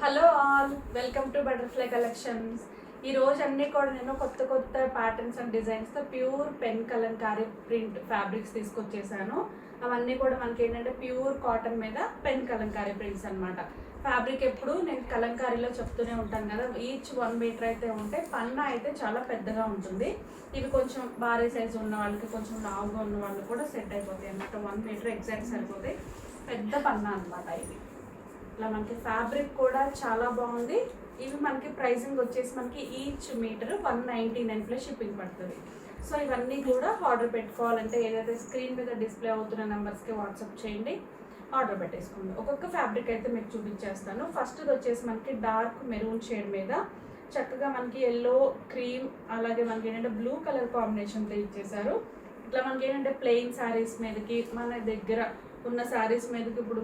Hello all, welcome to Butterfly Collections. ఈ రోజు అన్నీ కూడా నేను కొత్త కొత్త ప్యాటర్న్స్ అండ్ డిజైన్స్తో pure pen kalamkari print fabrics తీసుకొచ్చేసాను. అవన్నీ కూడా మనకి ఏంటంటే ప్యూర్ కాటన్ మీద పెన్ కలంకారీ ప్రింట్స్ అనమాట. ఫ్యాబ్రిక్ ఎప్పుడు నేను కలంకారీలో చెప్తూనే ఉంటాను కదా, ఈచ్ 1 మీటర్ అయితే ఉంటే పన్నా అయితే చాలా పెద్దగా ఉంటుంది. ఇవి కొంచెం భారీ సైజు ఉన్న వాళ్ళకి, కొంచెం లావుగా ఉన్న వాళ్ళు కూడా సెట్ అయిపోతాయి అన్నమాట. 1 మీటర్ ఎగ్జాక్ట్ సరిపోతాయి. పెద్ద పన్నా అనమాట ఇది. ఇట్లా మనకి ఫ్యాబ్రిక్ కూడా చాలా బాగుంది. ఇవి మనకి ప్రైసింగ్ వచ్చేసి మనకి ఈచ్ మీటర్ 199 ప్లస్ షిప్పింగ్ పడుతుంది. సో ఇవన్నీ కూడా ఆర్డర్ పెట్టుకోవాలంటే ఏదైతే స్క్రీన్ మీద డిస్ప్లే అవుతున్న నెంబర్స్కి వాట్సాప్ చేయండి, ఆర్డర్ పెట్టేసుకోండి. ఒక్కొక్క ఫ్యాబ్రిక్ అయితే మీకు చూపించేస్తాను. ఫస్ట్ వచ్చేసి మనకి డార్క్ మెరూన్ షేడ్ మీద చక్కగా మనకి ఎల్లో, క్రీమ్, అలాగే మనకి ఏంటంటే బ్లూ కలర్ కాంబినేషన్తో ఇచ్చేసారు. ఇట్లా మనకి ఏంటంటే ప్లెయిన్ శారీస్ మీదకి, మన దగ్గర ఉన్న శారీస్ మీదకి ఇప్పుడు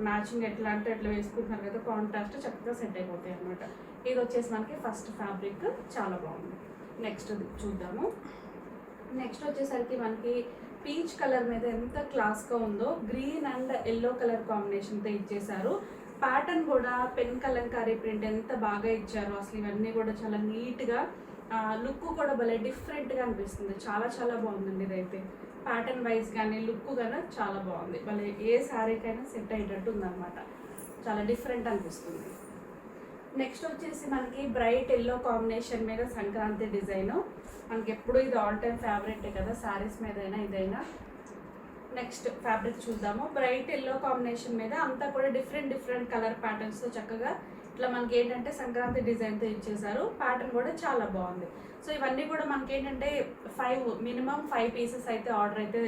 మ్యాచింగ్ ఎట్లా అంటే ఎట్లా వేసుకుంటున్నారు కదా, కాంట్రాస్ట్ చక్కగా సెట్ అయిపోతాయి అనమాట. ఇది వచ్చేసి మనకి ఫస్ట్ ఫ్యాబ్రిక్, చాలా బాగుంది. నెక్స్ట్ చూద్దాము. నెక్స్ట్ వచ్చేసరికి మనకి పీచ్ కలర్ మీద ఎంత క్లాస్గా ఉందో, గ్రీన్ అండ్ ఎల్లో కలర్ కాంబినేషన్తో ఇచ్చేసారు. ప్యాటర్న్ కూడా పెన్ కలంకారీ ప్రింట్ ఎంత బాగా ఇచ్చారు అసలు. ఇవన్నీ కూడా చాలా నీట్గా, లుక్ కూడా భలే డిఫరెంట్గా అనిపిస్తుంది. చాలా చాలా బాగుందండి ఇదైతే. ప్యాటర్న్ వైజ్ కానీ లుక్ కానీ చాలా బాగుంది. భలే ఏ శారీకైనా సెట్ అయ్యేటట్టు ఉందన్నమాట. చాలా డిఫరెంట్ అనిపిస్తుంది. నెక్స్ట్ వచ్చేసి మనకి బ్రైట్ ఎల్లో కాంబినేషన్ మీద సంక్రాంతి డిజైన్. మనకి ఎప్పుడు ఇది ఆల్ టైమ్ ఫేవరెటే కదా, శారీస్ మీద అయినా ఇదైనా. నెక్స్ట్ ఫ్యాబ్రిక్ చూద్దాము. బ్రైట్ ఎల్లో కాంబినేషన్ మీద అంతా కూడా డిఫరెంట్ డిఫరెంట్ కలర్ ప్యాటర్న్స్తో చక్కగా ఇట్లా మనకి ఏంటంటే సంక్రాంతి డిజైన్తో ఇచ్చేసారు. ప్యాటర్న్ కూడా చాలా బాగుంది. సో ఇవన్నీ కూడా మనకి ఏంటంటే మినిమం 5 పీసెస్ అయితే ఆర్డర్ అయితే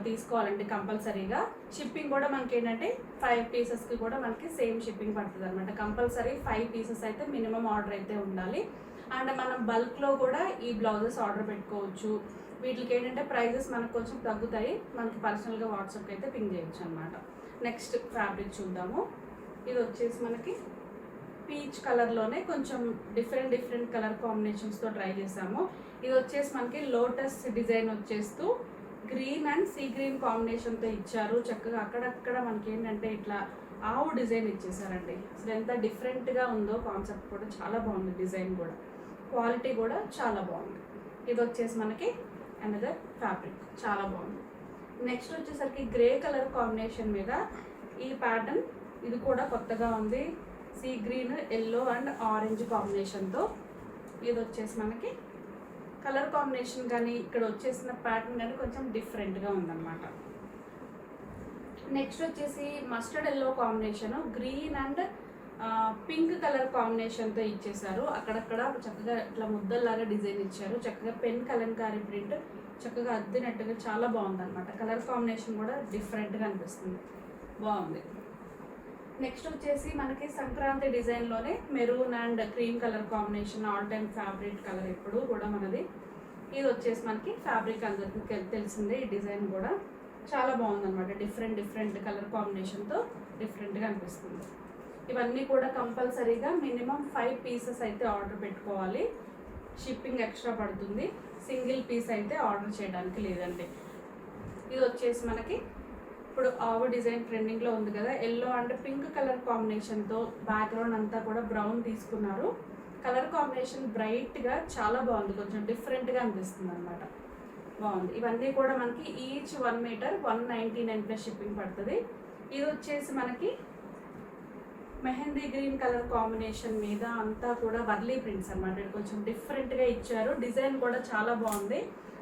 తీసుకోవాలండి కంపల్సరీగా. షిప్పింగ్ కూడా మనకి ఏంటంటే 5 పీసెస్కి కూడా మనకి సేమ్ షిప్పింగ్ పడుతుంది అనమాట. కంపల్సరీ 5 పీసెస్ అయితే మినిమం ఆర్డర్ అయితే ఉండాలి. అండ్ మనం బల్క్లో కూడా ఈ బ్లౌజెస్ ఆర్డర్ పెట్టుకోవచ్చు. వీటికి ఏంటంటే ప్రైజెస్ మనకు కొంచెం తగ్గుతాయి. మనకి పర్సనల్గా వాట్సాప్కి అయితే పింగ్ చేయొచ్చు అనమాట. నెక్స్ట్ ఫ్యాబ్రిక్ చూద్దాము. ఇది వచ్చేసి మనకి పీచ్ కలర్లోనే కొంచెం డిఫరెంట్ డిఫరెంట్ కలర్ కాంబినేషన్స్తో ట్రై చేసాము. ఇది వచ్చేసి మనకి లోటస్ డిజైన్ వచ్చేస్తూ గ్రీన్ అండ్ సీ గ్రీన్ కాంబినేషన్తో ఇచ్చారు. చక్కగా అక్కడక్కడ మనకి ఏంటంటే ఇట్లా ఆవు డిజైన్ ఇచ్చేసారండి. అసలు ఎంత డిఫరెంట్గా ఉందో కాన్సెప్ట్ కూడా చాలా బాగుంది. డిజైన్ కూడా, క్వాలిటీ కూడా చాలా బాగుంది. ఇది వచ్చేసి మనకి అనదర్ ఫ్యాబ్రిక్, చాలా బాగుంది. నెక్స్ట్ వచ్చేసరికి గ్రే కలర్ కాంబినేషన్ మీద ఈ ప్యాటర్న్, ఇది కూడా కొత్తగా ఉంది. Sea green, yellow and orange కాంబినేషన్తో ఇది వచ్చేసి మనకి కలర్ కాంబినేషన్ కానీ ఇక్కడ వచ్చేసిన ప్యాటర్న్ కానీ కొంచెం డిఫరెంట్గా ఉందన్నమాట. నెక్స్ట్ వచ్చేసి mustard yellow combination, green and pink colour కాంబినేషన్తో ఇచ్చేసారు. అక్కడక్కడ చక్కగా ఇట్లా ముద్దల్లాగా డిజైన్ ఇచ్చారు. చక్కగా పెన్ కలంకారీ ప్రింట్ చక్కగా అద్దినట్టుగా చాలా బాగుందన్నమాట. కలర్ కాంబినేషన్ కూడా డిఫరెంట్గా అనిపిస్తుంది, బాగుంది. నెక్స్ట్ వచ్చేసి మనకి సంక్రాంతి డిజైన్లోనే maroon and cream colour combination, all time favourite colour ఎప్పుడు కూడా మనది. ఇది వచ్చేసి మనకి ఫ్యాబ్రిక్ అందరికీ తెలిసిందే. ఈ డిజైన్ కూడా చాలా బాగుందన్నమాట. డిఫరెంట్ డిఫరెంట్ కలర్ కాంబినేషన్తో డిఫరెంట్గా అనిపిస్తుంది. ఇవన్నీ కూడా కంపల్సరీగా మినిమం 5 పీసెస్ అయితే ఆర్డర్ పెట్టుకోవాలి. షిప్పింగ్ ఎక్స్ట్రా పడుతుంది. సింగిల్ పీస్ అయితే ఆర్డర్ చేయడానికి లేదండి. ఇది వచ్చేసి మనకి ఇప్పుడు ఆవు డిజైన్ ట్రెండింగ్లో ఉంది కదా, ఎల్లో అండ్ పింక్ కలర్ కాంబినేషన్తో బ్యాక్గ్రౌండ్ అంతా కూడా బ్రౌన్ తీసుకున్నారు. కలర్ కాంబినేషన్ బ్రైట్గా చాలా బాగుంది, కొంచెం డిఫరెంట్గా అనిపిస్తుంది అనమాట. బాగుంది. ఇవన్నీ కూడా మనకి ఈచ్ 1 మీటర్ 199 ప్లస్ షిప్పింగ్ పడుతుంది. ఇది వచ్చేసి మనకి మెహందీ గ్రీన్ కలర్ కాంబినేషన్ మీద అంతా కూడా వర్లీ ప్రింట్స్ అనమాట. కొంచెం డిఫరెంట్గా ఇచ్చారు. డిజైన్ కూడా చాలా బాగుంది.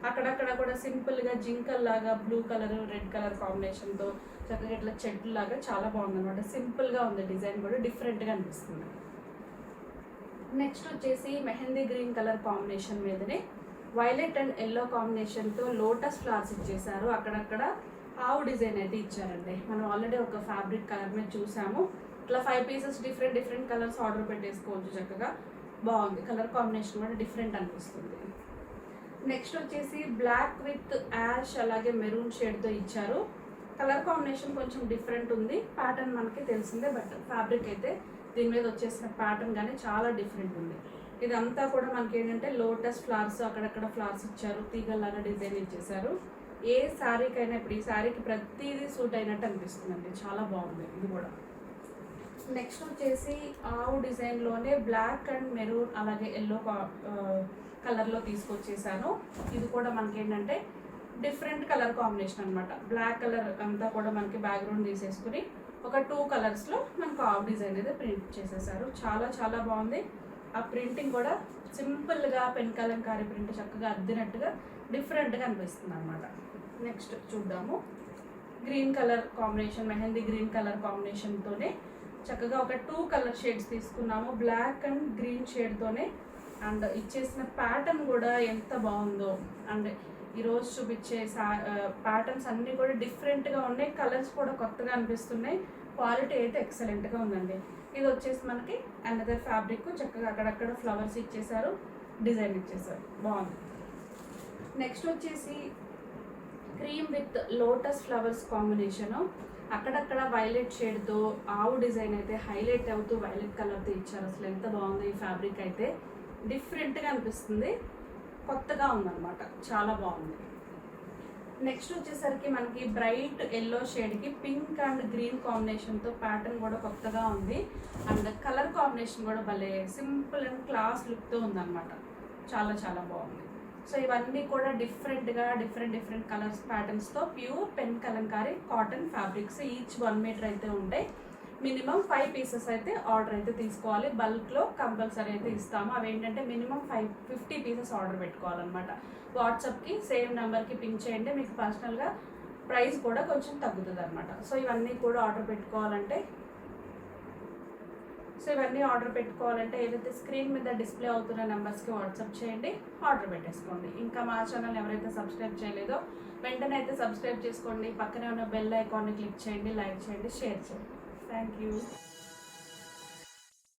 అక్కడక్కడ కూడా సింపుల్గా జింకల్ లాగా బ్లూ కలర్, రెడ్ కలర్ కాంబినేషన్తో చక్కగా ఇట్లా చెట్లు లాగా చాలా బాగుంది అనమాట. సింపుల్గా ఉంది. డిజైన్ కూడా డిఫరెంట్గా అనిపిస్తుంది. నెక్స్ట్ వచ్చేసి మెహందీ గ్రీన్ కలర్ కాంబినేషన్ మీదనే వైలెట్ అండ్ ఎల్లో కాంబినేషన్తో లోటస్ ఫ్లవర్స్ ఇచ్చేసారు. అక్కడక్కడ ఆవు డిజైన్ అయితే ఇచ్చారండి. మనం ఆల్రెడీ ఒక ఫ్యాబ్రిక్ కలర్ మీద చూసాము. ఇట్లా 5 pieces different different colours order పెట్టేసుకోవచ్చు. చక్కగా బాగుంది. కలర్ కాంబినేషన్ కూడా డిఫరెంట్ అనిపిస్తుంది. నెక్స్ట్ వచ్చేసి బ్లాక్ విత్ యాష్ అలాగే మెరూన్ షేడ్తో ఇచ్చారు. కలర్ కాంబినేషన్ కొంచెం డిఫరెంట్ ఉంది. ప్యాటర్న్ మనకి తెలిసిందే, బట్ ఫ్యాబ్రిక్ అయితే దీని మీద వచ్చేసిన ప్యాటర్న్ కానీ చాలా డిఫరెంట్ ఉంది. ఇదంతా కూడా మనకి ఏంటంటే లోటస్ ఫ్లవర్స్, అక్కడక్కడ ఫ్లవర్స్ ఇచ్చారు. తీగల్లాగా డిజైన్ ఇచ్చేసారు. ఏ శారీకైనా ఇప్పుడు ఈ శారీకి ప్రతిదీ సూట్ అయినట్టు అనిపిస్తుందండి. చాలా బాగుంది. ఇది కూడా నెక్స్ట్ వచ్చేసి ఆవు డిజైన్లోనే బ్లాక్ అండ్ మెరూన్ అలాగే ఎల్లో కలర్లో తీసుకొచ్చేసాను. ఇది కూడా మనకి ఏంటంటే డిఫరెంట్ కలర్ కాంబినేషన్ అనమాట. బ్లాక్ కలర్ అంతా కూడా మనకి బ్యాక్గ్రౌండ్ తీసేసుకుని ఒక 2 కలర్స్లో మనకు ఆవు డిజైన్ అయితే ప్రింట్ చేసేసారు. చాలా చాలా బాగుంది. ఆ ప్రింటింగ్ కూడా సింపుల్గా పెన్ కలంకారీ ప్రింట్ చక్కగా అద్దినట్టుగా డిఫరెంట్గా అనిపిస్తుంది అనమాట. నెక్స్ట్ చూద్దాము. Green colour combination, mehendi green colour కాంబినేషన్తోనే చక్కగా ఒక 2 కలర్ షేడ్స్ తీసుకున్నాము. బ్లాక్ అండ్ గ్రీన్ షేడ్తోనే అండ్ ఇచ్చేసిన ప్యాటర్న్ కూడా ఎంత బాగుందో. అండ్ ఈరోజు చూపించే ప్యాటర్న్స్ అన్నీ కూడా డిఫరెంట్గా ఉన్నాయి. కలర్స్ కూడా కొత్తగా అనిపిస్తున్నాయి. క్వాలిటీ అయితే ఎక్సలెంట్గా ఉందండి. ఇది వచ్చేసి మనకి అనదర్ ఫ్యాబ్రిక్ చక్కగా అక్కడక్కడ ఫ్లవర్స్ ఇచ్చేసారు, డిజైన్ ఇచ్చేసారు, బాగుంది. నెక్స్ట్ వచ్చేసి cream with lotus flowers combination. అక్కడక్కడ వైలెట్ షేడ్తో ఆవు డిజైన్ అయితే హైలైట్ అవుతూ వైలెట్ కలర్తో ఇచ్చారు. అసలు ఎంత బాగుంది ఈ ఫ్యాబ్రిక్ అయితే. డిఫరెంట్గా అనిపిస్తుంది, కొత్తగా ఉందన్నమాట, చాలా బాగుంది. నెక్స్ట్ వచ్చేసరికి మనకి బ్రైట్ ఎల్లో షేడ్కి పింక్ అండ్ గ్రీన్ కాంబినేషన్తో ప్యాటర్న్ కూడా కొత్తగా ఉంది. అండ్ కలర్ కాంబినేషన్ కూడా భలే సింపుల్ అండ్ క్లాస్ లుక్తో ఉందన్నమాట. చాలా చాలా బాగుంది. సో ఇవన్నీ కూడా డిఫరెంట్గా డిఫరెంట్ కలర్స్ ప్యాటర్న్స్తో pure pen kalamkari cotton fabrics. Each 1 metre అయితే ఉంటాయి. మినిమం 5 పీసెస్ అయితే ఆర్డర్ అయితే తీసుకోవాలి. బల్క్లో కంపల్సరీ అయితే ఇస్తాము. అవి ఏంటంటే మినిమం 50 పీసెస్ ఆర్డర్ పెట్టుకోవాలన్నమాట. వాట్సాప్కి సేమ్ నెంబర్కి పింక్ చేయండి, మీకు పర్సనల్గా ప్రైస్ కూడా కొంచెం తగ్గుతుంది అనమాట. సో ఇవన్నీ కూడా ఆర్డర్ పెట్టుకోవాలంటే ఏదైతే స్క్రీన్ మీద డిస్ప్లే అవుతున్న నెంబర్స్కి వాట్సాప్ చేయండి, ఆర్డర్ పెట్టేసుకోండి. ఇంకా మా ఛానల్ ఎవరైతే సబ్స్క్రైబ్ చేయలేదో వెంటనే అయితే సబ్స్క్రైబ్ చేసుకోండి. పక్కనే ఉన్న బెల్ ఐకాన్ని క్లిక్ చేయండి, లైక్ చేయండి, షేర్ చేయండి. Thank you.